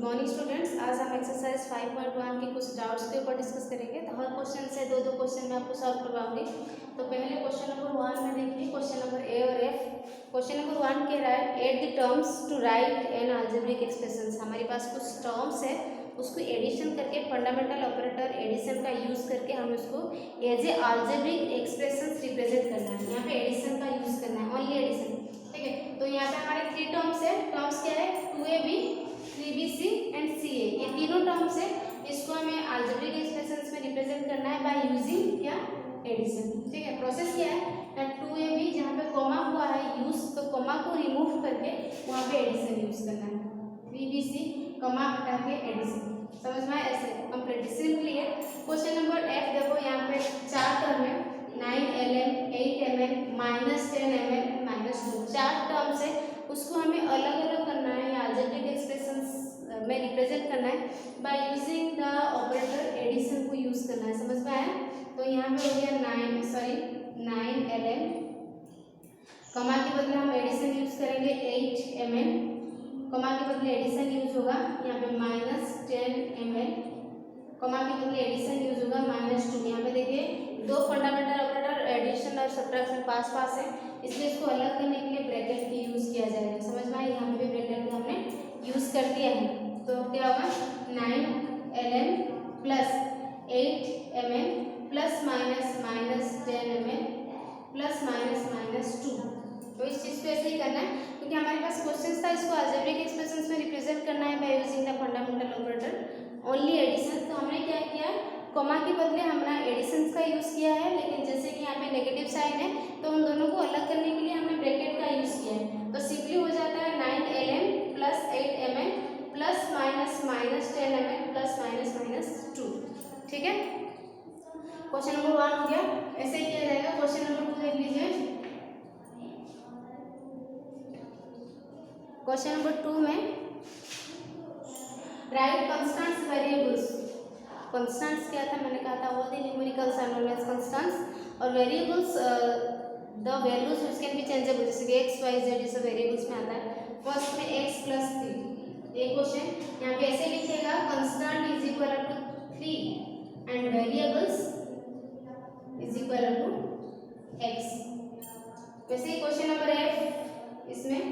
Morning students, आज हम exercise 5.1 के कुछ डाउट्स के ऊपर डिस्कस करेंगे। तो हर क्वेश्चन से दो क्वेश्चन मैं आपको सॉल्व करवाऊंगी। तो पहले क्वेश्चन नंबर 1 में देखिए, क्वेश्चन नंबर ए और एफ। क्वेश्चन नंबर 1 कह रहा है add the terms to write an algebraic expression. हमारे पास कुछ टर्म्स है, उसको एडिशन करके फंडामेंटल ऑपरेटर एडिशन का यूज करके हम उसको as a algebraic expression represent करना है। यहाँ पे एडिशन का यूज करना है, ओनली एडिशन। ठीक है, तो यहाँ पे हमारे 3 टर्म्स है। टर्म्स क्या है? 2ab, 3bc and ca। ये तीनों टर्म्स है, इसको हमें अलजेब्रिक एक्सप्रेशंस में रिप्रेजेंट करना है बाय यूजिंग क्या? एडिशन। ठीक है, प्रोसेस क्या है? 2ab जहाँ पे कॉमा हुआ है यूज, तो कॉमा को रिमूव करके वहाँ पे एडिशन यूज करना है। 3bc कॉमा हटा के एडिशन, समझ में आया? ऐसे कंप्लीट सिंपली है। क्वेश्चन नंबर एफ देखो, यहाँ पे 4 टर्म है, 9ln, 8mn, -10mn, -2। 4 टर्म्स है, उसको हमें अलग अलग करना है या अलजेब्रिक एक्सप्रेशंस में रिप्रेजेंट करना है by using the operator addition को यूज करना है। समझ में आया? तो यहाँ पे हो गया 9ln, कमा के बदले हम एडिशन यूज करेंगे 8mn, कमा के बदले एडिशन यूज होगा यहाँ पे -10mn, कमा के बदले एडिशन यूज होगा -2। यहाँ पे देखिए दो फंडामेंटल ऑपरेटर एडिशन और सब्ट्रैक्शन पास पास है, इसलिए इसको अलग करने के लिए ब्रैकेट की यूज किया जाएगा। समझ में आया? यहाँ पे भी ब्रैकेट को हमने यूज कर दिया है। तो क्या होगा? 9ln plus 8mn plus -10mn plus -2। तो इस चीज़ को ऐसे ही करना है, क्योंकि हमारे पास क्वेश्चन था इसको अलजेब्रिक एक्सप्रेशंस में रिप्रेजेंट करना है by using the fundamental operator only addition. तो हमने क्या किया? कॉमा के बदले हमने एडिशंस का यूज किया है, लेकिन जैसे कि यहाँ पे नेगेटिव साइन है तो उन दोनों को अलग करने के लिए हमने ब्रैकेट का यूज किया है। तो सिंपली हो जाता है 9ln plus 8mn plus -10mn plus -2। ठीक है, क्वेश्चन नंबर 1 हो गया। ऐसे ही किया जाएगा। क्वेश्चन नंबर 2 देख लीजिए। क्वेश्चन नंबर 2 में राइट कांस्टेंट्स वेरिएबल्स। कांस्टेंट्स क्या था? मैंने कहा था all the numericals are known as constants, और variables the values which can be changeable, जैसे कि x y z ये सब वेरिएबल्स में आता है। फर्स्ट में x प्लस 3। एक क्वेश्चन यहाँ पे ऐसे लिखिएगा, constant is equal to 3 and variables is equal to x। वैसे ही क्वेश्चन नंबर f, इसमें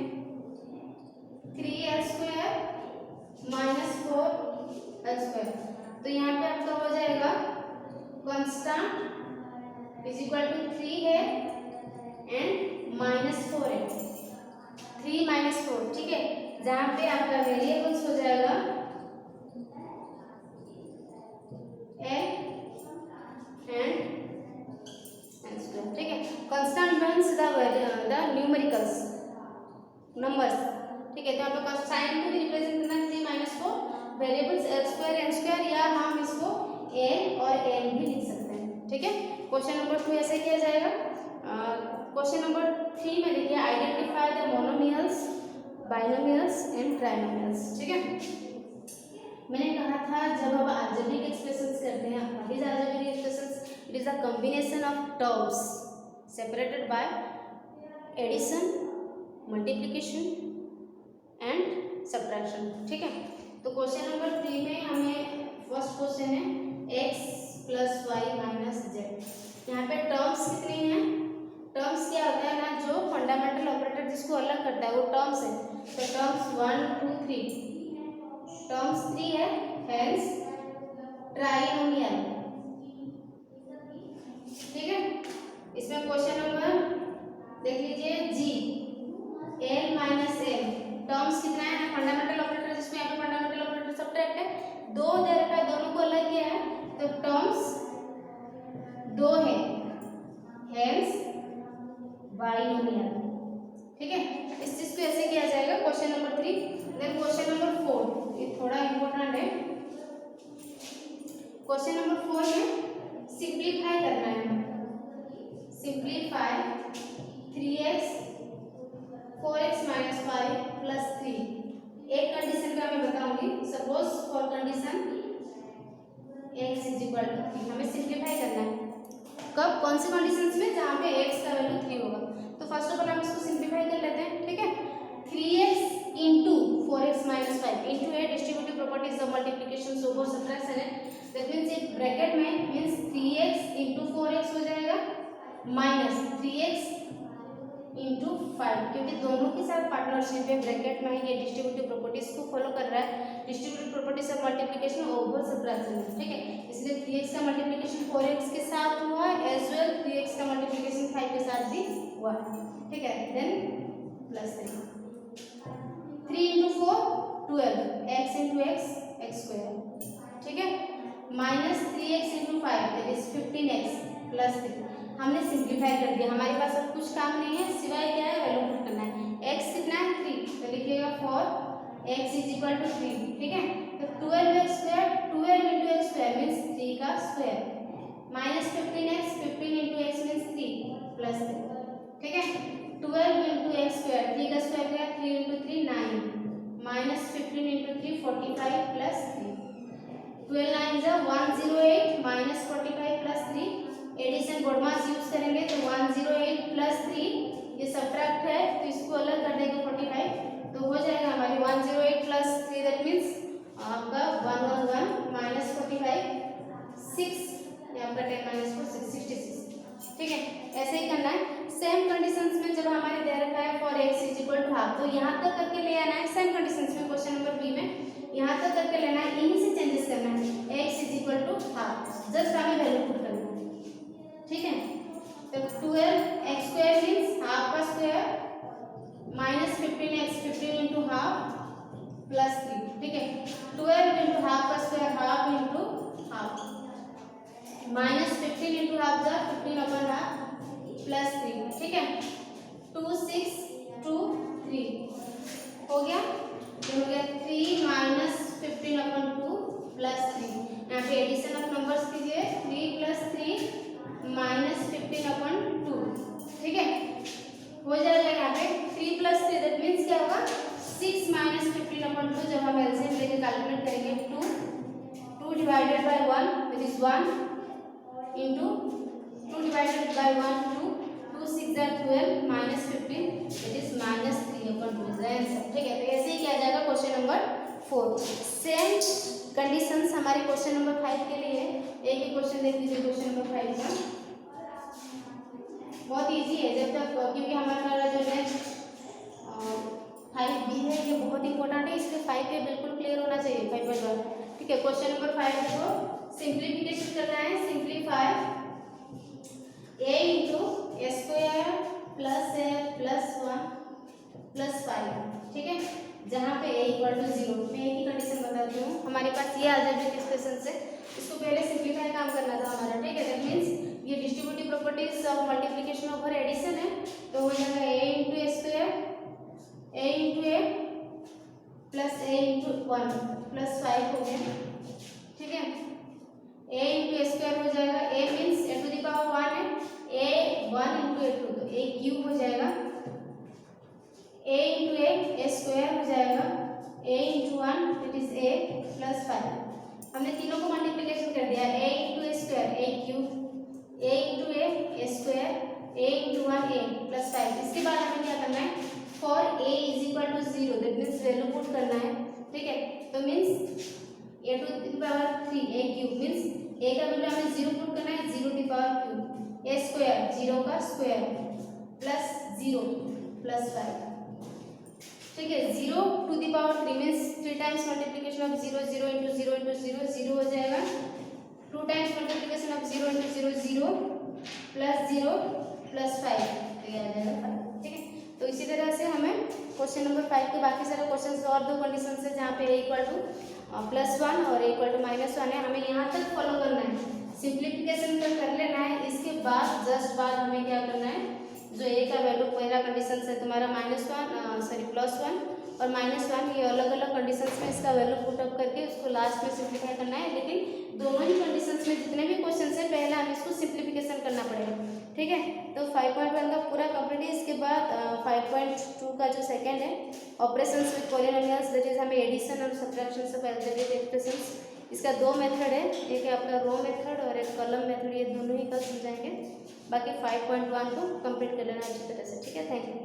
3l² -4l²। तो यहाँ पे आपका हो जाएगा कांस्टेंट इज इक्वल टू 3 है एंड -4 है, 3 -4। ठीक है, जहाँ पे आपका वेरिएबल्स हो जाएगा l एंड l²। ठीक है, constant means the numericals numbers. ठीक है, तो यहाँ पे साइन को भी रिप्रेजेंट करना है 3 -4, वेरिएबल्स l² n², या हम इसको l और n भी लिख सकते हैं। ठीक है, क्वेश्चन नंबर 2 ऐसे किया जाएगा। क्वेश्चन नंबर 3 में देखिए, identify the monomials, binomials and trinomials. ठीक है, मैंने कहा था जब हम अलजेब्रिक एक्सप्रेशंस करते हैं, what is algebraic expressions? It is the combination of terms separated by addition, multiplication and subtraction. ठीक है, तो क्वेश्चन नंबर 3 में हमें फर्स्ट क्वेश्चन है x plus y minus z. यहाँ पे टर्म्स कितनी हैं? टर्म्स क्या होता है ना, जो फंडामेंटल ऑपरेटर जिसको अलग करता है वो टर्म्स है। तो टर्म्स 1 2 3, टर्म्स 3 है, हेंस ट्राइनोमियल। ठीक है, इसमें क्वेश्चन नंबर देख लीजिए g, l minus m। Terms कितना है ना, फंडामेंटल ऑपरेटर जिसमें यहाँ पे फंडामेंटल ऑपरेटर सब्ट्रैक्ट है, 2 दे रखा है, दोनों को अलग किया है, तो टर्म्स 2 है, हेंस बाइनोमियल। ठीक है, इस चीज को ऐसे किया जाएगा question number 3। Then question number 4, ये थोड़ा इंपॉर्टेंट है। क्वेश्चन नंबर 4 में सिंप्लीफाई करना है। Simplify 3x 4x - 5 plus 3। एक कंडीशन का मैं बताऊंगी, suppose for condition x is equal to 3, हमें सिंप्लीफाई करना है। कब? कौन सी कंडीशंस में? जहाँ पे x का वैल्यू 3 होगा। तो फर्स्ट ऑफ ऑल हम इसको सिंप्लीफाई कर लेते हैं। ठीक है, 3x into 4x - 5 into A distributive properties of multiplication so both subtraction है, that means ये ब्रैकेट में means 3x into 4x हो जाएगा minus 3x into 5, क्योंकि दोनों के साथ पार्टनरशिप है ब्रैकेट में ये डिस्ट्रीब्यूटिव प्रॉपर्टीज को फॉलो कर रहा है, distributive properties of multiplication over subtraction, ठीक है। इसलिए 3x का मल्टीप्लिकेशन 4x के साथ हुआ एज वेल 3x का मल्टीप्लिकेशन 5 के साथ भी हुआ, ठीक है। Then plus 3 into 4 12 x into x square, ठीक है, minus 3x into 5 that is 15x plus 3। हमने सिंप्लीफाई कर दिया, हमारे पास अब कुछ काम नहीं है सिवाय क्या है वैल्यू पुट करना है। x कितना है 3, तो लिखिएगा for x is equal to 3, ठीक है। तो 12x square 12 into x square means 3 का square minus 15x 15 into x means 3 plus 3, ठीक है। 12 into x स्क्वायर 3 का स्क्वायर गया 3 into 3 9 minus 15 into 3 45 plus 3, 12 9 is 108 minus 45 plus 3, addition BODMAS use करेंगे तो 108 प्लस 3 ये सब्ट्रैक्ट है तो इसको अलग कर देंगे 45, तो हो जाएगा हमारी 108 प्लस 3 दैट मींस आपका 111 माइनस 45 6, ये आपका 10 माइनस 4 66, ठीक है। ऐसे ही करना है। सेम कंडीशंस में जब हमारे दे रखा है for x is equal to half, तो यहाँ तक करके ले आना है। सेम कंडीशंस में क्वेश्चन नंबर बी में यहाँ तक करके लेना है, इन्हीं से चेंजेस करना है। x is equal to half, just हमें वैल्यू पुट करना है, ठीक है। तो 12x स्क्वायर मींस हाफ का square minus 15x 15 into half plus 3, ठीक है। 12 इंटू हाफ का square half into half minus 15 into half जा 15 अपन हाफ प्लस 3, ठीक है। 2 6 2 3 हो गया, ये हो गया 3 माइनस 15 अपन 2 प्लस 3। यहाँ पे एडिशन ऑफ नंबर्स कीजिए 3 प्लस 3 माइनस 15 अपन 2, ठीक है। हो जाएगा यहाँ पे 3 प्लस 3 दैट मीन्स क्या होगा 6 माइनस 15 अपन 2, जब हम एलसीएम लेके कैलकुलेट करेंगे 2 divided by 1 that is 1 into 2 divided by 1 2 2 6 that 12 minus 15 that is minus 3 upon 2 is answer, ठीक है। तो ऐसे ही किया जाएगा क्वेश्चन नंबर 4। सेम कंडीशंस हमारे क्वेश्चन नंबर 5 के लिए है। एक ही क्वेश्चन देख लीजिए क्वेश्चन नंबर 5 का, बहुत इजी है जब तक, क्योंकि हमारा जो नेक्स्ट 5b है ये बहुत इंपॉर्टेंट है, इसलिए 5 पे बिल्कुल क्लियर होना चाहिए 5.1, ठीक है। क्वेश्चन नंबर 5 को सिंप्लीफिकेशन करना है। Simplify a into a square plus A plus 1 plus 5, ठीक है, जहाँ पे a इक्वल टू 0। मैं एक ही कंडीशन बताती हूँ, हमारे पास ये अलजेब्रिक एक्सप्रेशन से इसको पहले सिंप्लीफाई काम करना था हमारा, ठीक है। दैट मीन्स ये distributive properties of multiplication over addition है, तो हो जाएगा a into a square a into a plus a into 1 plus 5 हो गया, ठीक है। a इंटू ए स्क्वायर हो जाएगा, a means a to the power 1 है, a 1 इंटू a 2 तो a क्यूब हो जाएगा, a इंटू ए स्क्वायर हो जाएगा, a into 1 that is a plus 5। हमने तीनों को मल्टीप्लिकेशन कर दिया, a into a square a cube, a into a square a into 1 a plus 5। इसके बाद हमें क्या करना है for a is equal to 0 that means value put करना है, ठीक है। तो means a to the power 3 a cube means a का वैल्यू हमें 0 पुट करना है, 0 to the power cube, a square 0 का स्क्वायर प्लस 0 प्लस 5, ठीक है। 0 to the power 3 means 3 times multiplication of 0 0 into 0 into 0 0 हो जाएगा, 2 times multiplication of 0 into 0 0 plus 0 plus 5 तो ये आ जाएगा 5, ठीक है। तो इसी तरह से हमें क्वेश्चन नंबर 5 के बाकी सारे क्वेश्चन और दो कंडीशन है जहाँ पे a इक्वल टू +1 और a इक्वल टू -1 है, हमें यहाँ तक फॉलो करना है, सिंप्लीफिकेशन कर लेना है। इसके बाद जस्ट बाद हमें क्या करना है, जो a का वैल्यू पहला कंडीशन है तुम्हारा +1 और -1, ये अलग अलग कंडीशंस में इसका वैल्यू पुट अप करके उसको लास्ट में सिंप्लीफाई करना है। लेकिन दोनों ही कंडीशंस में जितने भी क्वेश्चन है पहले हमें इसको सिंप्लीफिकेशन करना पड़ेगा, ठीक है। तो 5.1 का पूरा कंप्लीट है। इसके बाद 5.2 का जो सेकंड है operations with polynomials, that is हमें एडिशन और सब्ट्रैक्शन ऑफ अलजेब्रिक एक्सप्रेशंस, इसका 2 मेथड है, एक है आपका रो मेथड और एक कॉलम मेथड, ये दोनों ही कल समझाएंगे। बाकी 5.1 को कंप्लीट कर लेना अच्छी तरह से, ठीक है। Thank you.